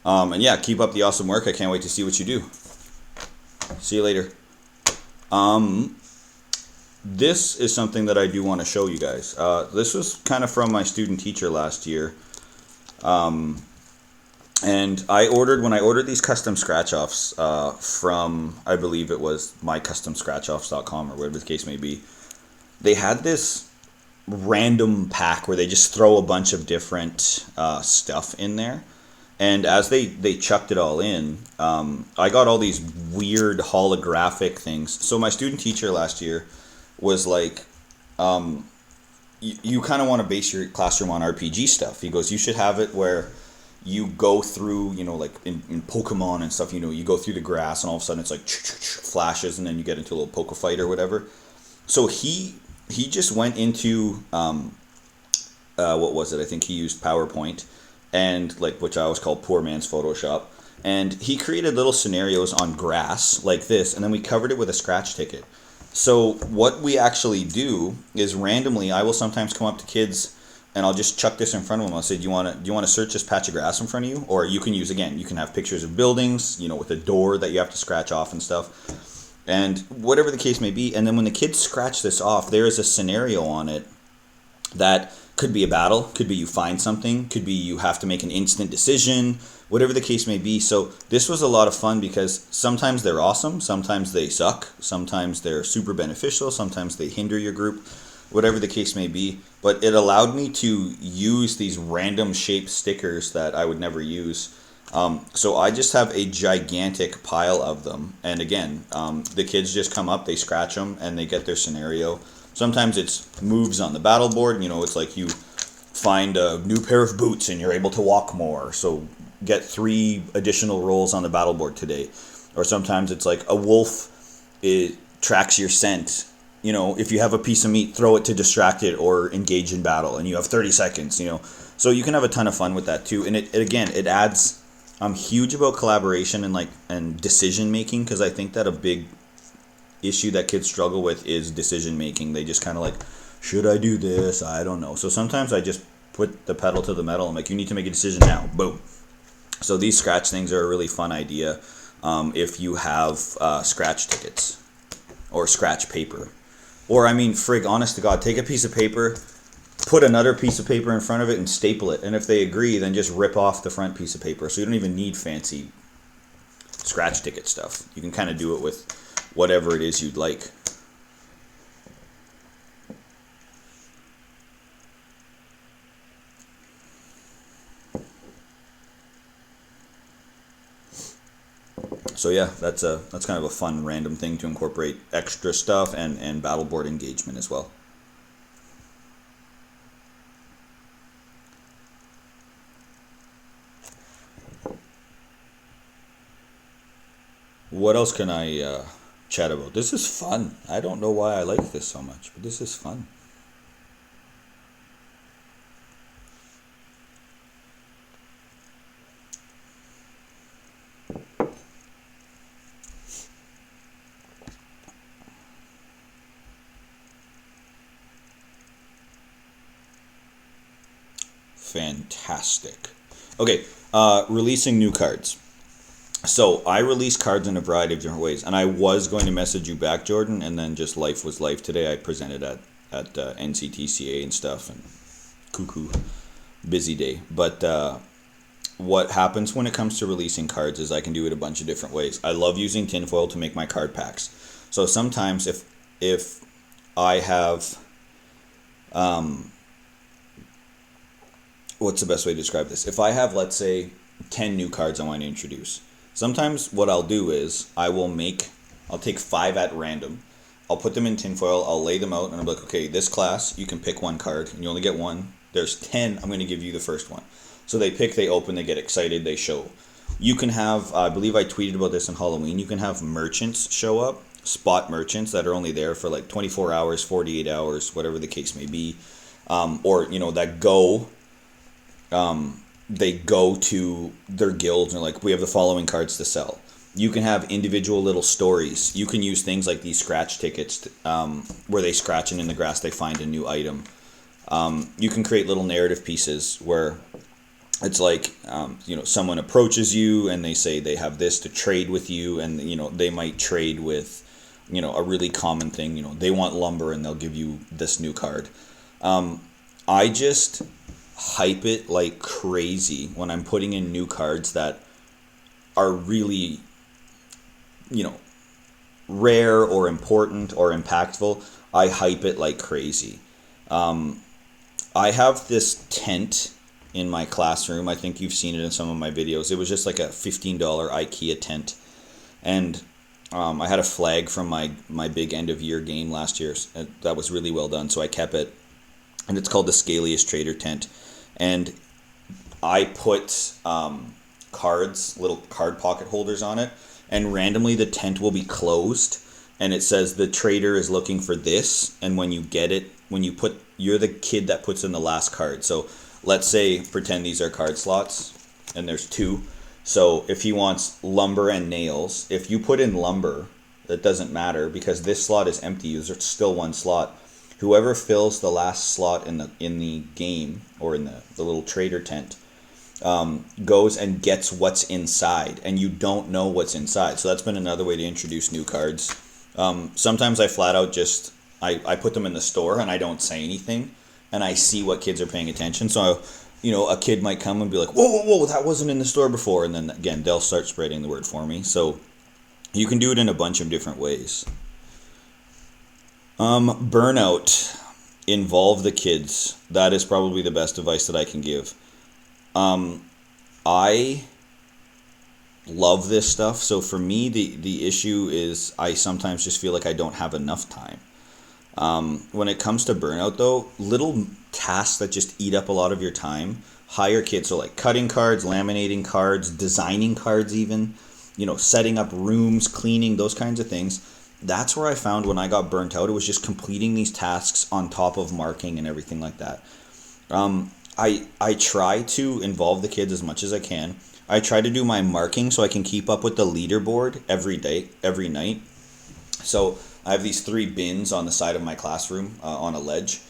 Speaker 1: And yeah, keep up the awesome work. I can't wait to see what you do. See you later. This is something that I do want to show you guys. This was kind of from my student teacher last year. And when I ordered these custom scratch-offs from, I believe it was mycustomscratchoffs.com or whatever the case may be, they had this random pack where they just throw a bunch of different stuff in there, and as they chucked it all in, I got all these weird holographic things. So my student teacher last year was like, you kind of want to base your classroom on RPG stuff. He goes, you should have it where you go through, like in Pokemon and stuff, you go through the grass and all of a sudden it's like flashes and then you get into a little Poke fight or whatever. So he just went into what was it? I think he used PowerPoint, and like, which I always call poor man's Photoshop. And he created little scenarios on grass like this, and then we covered it with a scratch ticket. So what we actually do is randomly, I will sometimes come up to kids and I'll just chuck this in front of them. I'll say, do you want to search this patch of grass in front of you? Or you can use, again, you can have pictures of buildings, with a door that you have to scratch off and stuff. And whatever the case may be. And then when the kids scratch this off, there is a scenario on it that could be a battle, could be you find something, could be you have to make an instant decision, whatever the case may be. So this was a lot of fun because sometimes they're awesome, sometimes they suck, sometimes they're super beneficial, sometimes they hinder your group, whatever the case may be. But it allowed me to use these random shaped stickers that I would never use. So I just have a gigantic pile of them. And again, the kids just come up, they scratch them, and they get their scenario. Sometimes it's moves on the battle board. It's like you find a new pair of boots and you're able to walk more. So get 3 additional rolls on the battle board today. Or sometimes it's like a wolf, it tracks your scent. If you have a piece of meat, throw it to distract it or engage in battle. And you have 30 seconds, So you can have a ton of fun with that too. And it adds, I'm huge about collaboration and decision making, because I think that a big issue that kids struggle with is decision making. They just kind of like, should I do this? I don't know. So sometimes I just put the pedal to the metal. I'm like, you need to make a decision now. Boom. So these scratch things are a really fun idea if you have scratch tickets or scratch paper. Or honest to God, take a piece of paper, put another piece of paper in front of it and staple it. And if they agree, then just rip off the front piece of paper. So you don't even need fancy scratch ticket stuff. You can kind of do it with whatever it is you'd like. So yeah, that's kind of a fun random thing to incorporate extra stuff and battle board engagement as well. What else can I chat about? This is fun. I don't know why I like this so much, but this is fun. Fantastic. Okay, releasing new cards. So I release cards in a variety of different ways, and I was going to message you back, Jordan, and then just life was life. Today I presented at NCTCA and stuff, and cuckoo, busy day. But what happens when it comes to releasing cards is I can do it a bunch of different ways. I love using tinfoil to make my card packs. So sometimes if I have what's the best way to describe this? If I have, let's say, 10 new cards I want to introduce, sometimes what I'll do is I'll take 5 at random. I'll put them in tinfoil, I'll lay them out, and I'm like, okay, this class, you can pick 1 card, and you only get 1. There's 10, I'm going to give you the first one. So they pick, they open, they get excited, they show. You can have, I believe I tweeted about this on Halloween, you can have merchants show up, spot merchants that are only there for like 24 hours, 48 hours, whatever the case may be. Or, that go... they go to their guilds and are like, we have the following cards to sell. You can have individual little stories. You can use things like these scratch tickets where they scratch and in the grass they find a new item. You can create little narrative pieces where it's like, someone approaches you and they say they have this to trade with you, and, they might trade with, a really common thing. They want lumber and they'll give you this new card. I just hype it like crazy when I'm putting in new cards that are really, rare or important or impactful. I hype it like crazy. I have this tent in my classroom. I think you've seen it in some of my videos. It was just like a $15 IKEA tent. And I had a flag from my big end of year game last year. That was really well done, so I kept it. And it's called the Scaliest Trader Tent. And I put cards, little card pocket holders on it. And randomly the tent will be closed. And it says the trader is looking for this. And when you get it, when you put you're the kid that puts in the last card. So let's say, pretend these are card slots, and there's two. So if he wants lumber and nails, if you put in lumber, that doesn't matter because this slot is empty. There's still one slot. Whoever fills the last slot in the game, or in the little trader tent, goes and gets what's inside, and you don't know what's inside. So that's been another way to introduce new cards. Sometimes I flat out just I put them in the store and I don't say anything, and I see what kids are paying attention. So a kid might come and be like, whoa, that wasn't in the store before, and then again they'll start spreading the word for me. So you can do it in a bunch of different ways. Burnout. Involve the kids. That is probably the best advice that I can give. I love this stuff. So for me, the issue is I sometimes just feel like I don't have enough time. When it comes to burnout, though, little tasks that just eat up a lot of your time, hire kids. So like cutting cards, laminating cards, designing cards even, setting up rooms, cleaning, those kinds of things. That's where I found when I got burnt out, it was just completing these tasks on top of marking and everything like that. I try to involve the kids as much as I can. I try to do my marking so I can keep up with the leaderboard every night. So I have these 3 bins on the side of my classroom on a ledge.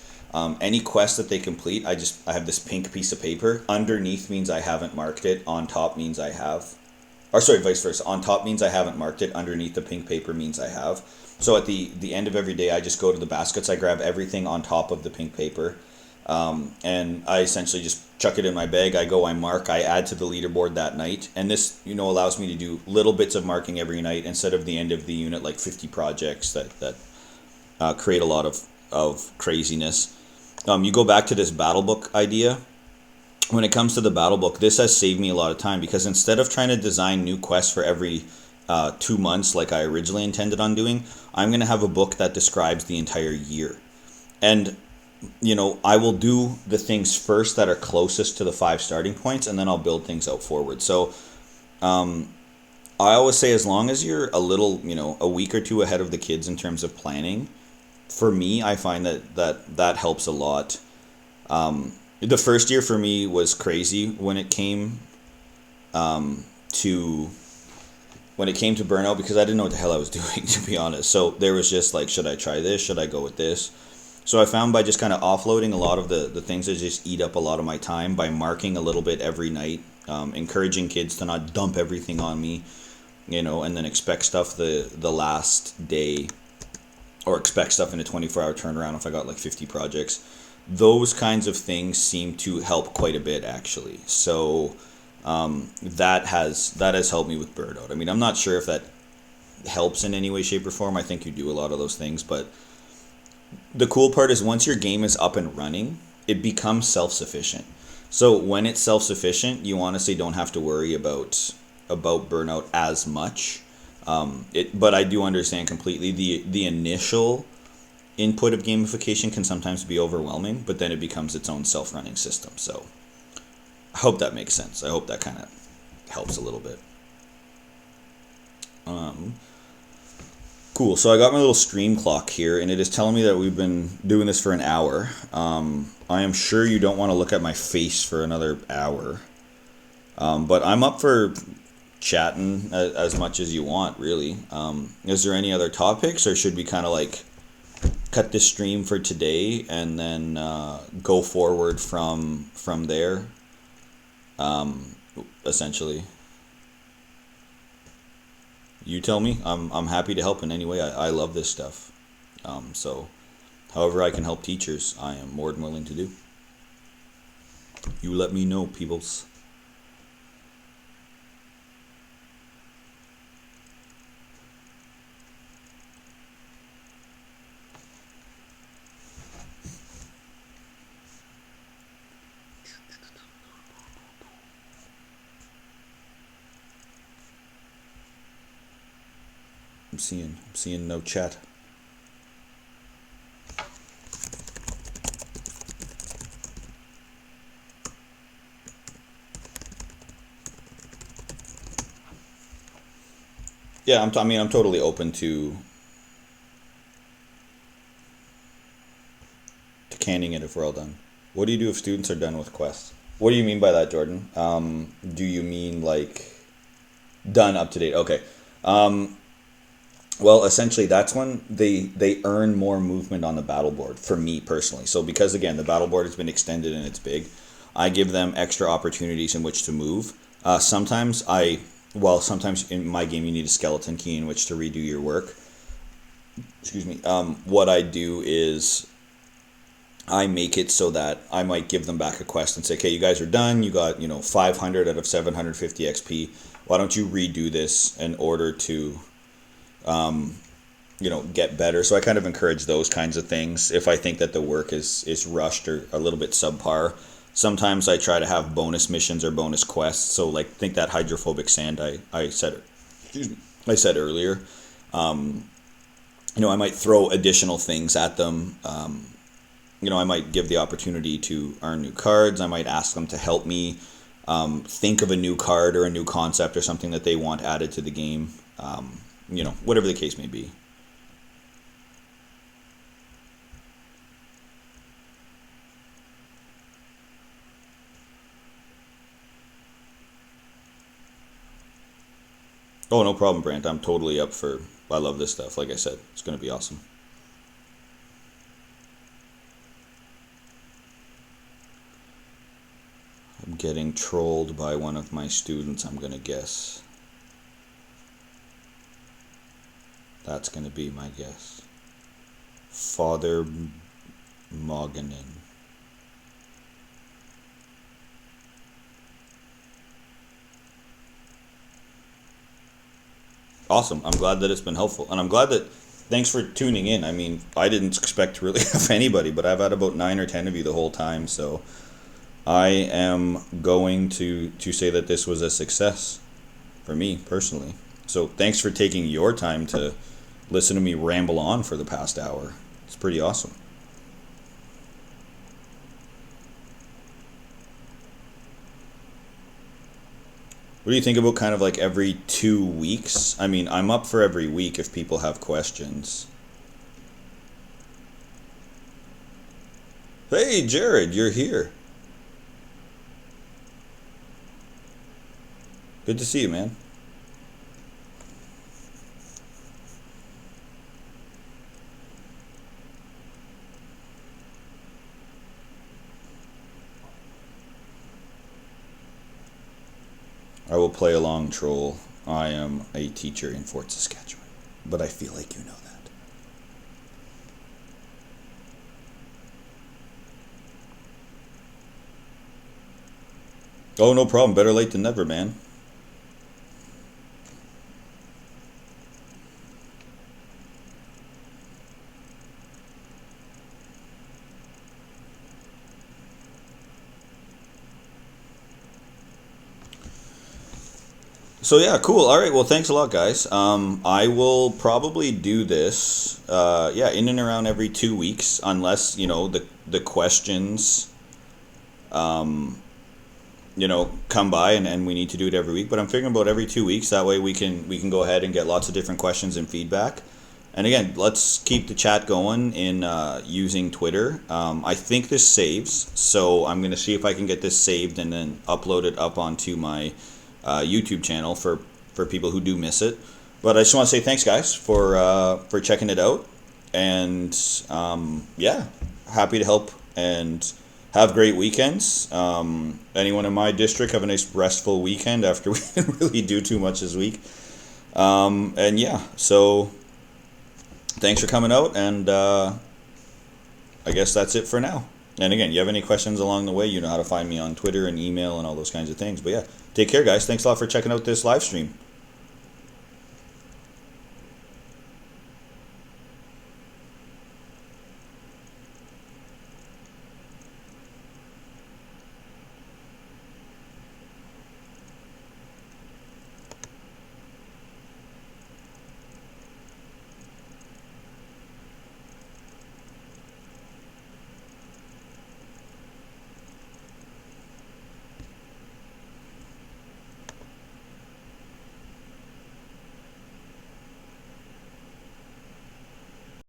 Speaker 1: Any quest that they complete, I have this pink piece of paper. Underneath means I haven't marked it. On top means I have. Or sorry, vice versa. On top means I haven't marked it. Underneath the pink paper means I have. So at the end of every day, I just go to the baskets. I grab everything on top of the pink paper. And I essentially just chuck it in my bag. I mark, I add to the leaderboard that night. And this, allows me to do little bits of marking every night instead of the end of the unit, like 50 projects that create a lot of craziness. You go back to this battle book idea. When it comes to the battle book, this has saved me a lot of time because instead of trying to design new quests for every 2 months like I originally intended on doing, I'm going to have a book that describes the entire year. And I will do the things first that are closest to the 5 starting points, and then I'll build things out forward. So I always say, as long as you're a little, a week or 2 ahead of the kids in terms of planning, for me, I find that helps a lot. The first year for me was crazy when it came to burnout, because I didn't know what the hell I was doing, to be honest. So there was just like, should I try this? Should I go with this? So I found by just kind of offloading a lot of the things that just eat up a lot of my time, by marking a little bit every night, encouraging kids to not dump everything on me, and then expect stuff the last day, or expect stuff in a 24-hour turnaround if I got like 50 projects. Those kinds of things seem to help quite a bit, actually. So that has helped me with burnout. I mean, I'm not sure if that helps in any way, shape, or form. I think you do a lot of those things, but the cool part is once your game is up and running, it becomes self-sufficient. So when it's self-sufficient, you honestly don't have to worry about burnout as much. But I do understand completely the initial input of gamification can sometimes be overwhelming, but then it becomes its own self-running system. So I hope that makes sense. I hope that kind of helps a little bit. Cool. So I got my little stream clock here, and it is telling me that we've been doing this for an hour. I am sure you don't want to look at my face for another hour. But I'm up for chatting as much as you want, really. Is there any other topics, or should we kind of like cut this stream for today and then go forward from there, essentially? You tell me. I'm happy to help in any way. I love this stuff. So however I can help teachers, I am more than willing to do. You let me know, peoples. I'm seeing no chat. Yeah, I'm totally open to canning it if we're all done. What do you do if students are done with quests? What do you mean by that, Jordan? Do you mean like done up to date? Okay. Well, essentially, that's when they earn more movement on the battle board, for me personally. So because, again, the battle board has been extended and it's big, I give them extra opportunities in which to move. Sometimes in my game you need a skeleton key in which to redo your work. Excuse me. What I do is I make it so that I might give them back a quest and say, okay, you guys are done. You got, 500 out of 750 XP. Why don't you redo this in order to get better. So I kind of encourage those kinds of things if I think that the work is rushed or a little bit subpar. Sometimes I try to have bonus missions or bonus quests. So like think that hydrophobic sand I said earlier. I might throw additional things at them. I might give the opportunity to earn new cards. I might ask them to help me think of a new card or a new concept or something that they want added to the game. Whatever the case may be. Oh, no problem, Brant. I'm totally up for... I love this stuff. Like I said, it's going to be awesome. I'm getting trolled by one of my students, I'm going to guess. That's going to be my guess. Father Moganin. Awesome. I'm glad that it's been helpful. And I'm glad that, thanks for tuning in. I mean, I didn't expect to really have anybody, but I've had about 9 or 10 of you the whole time. So I am going to say that this was a success for me personally. So thanks for taking your time to listen to me ramble on for the past hour. It's pretty awesome. What do you think about kind of like every 2 weeks? I mean, I'm up for every week if people have questions. Hey, Jared, you're here. Good to see you, man. I will play along, troll. I am a teacher in Fort Saskatchewan, but I feel like you know that. Oh, no problem. Better late than never, man. So yeah, cool. All right. Well, thanks a lot, guys. I will probably do this, in and around every 2 weeks, unless the questions, come by and we need to do it every week. But I'm figuring about every 2 weeks. That way we can go ahead and get lots of different questions and feedback. And again, let's keep the chat going in using Twitter. I think this saves, so I'm gonna see if I can get this saved and then upload it up onto my YouTube channel for people who do miss it. But I just want to say thanks, guys, for checking it out, and happy to help and have great weekends. Anyone in my district have a nice restful weekend after we didn't really do too much this week. So thanks for coming out, and I guess that's it for now. And again, you have any questions along the way, you know how to find me on Twitter and email and all those kinds of things. But yeah, take care, guys. Thanks a lot for checking out this live stream.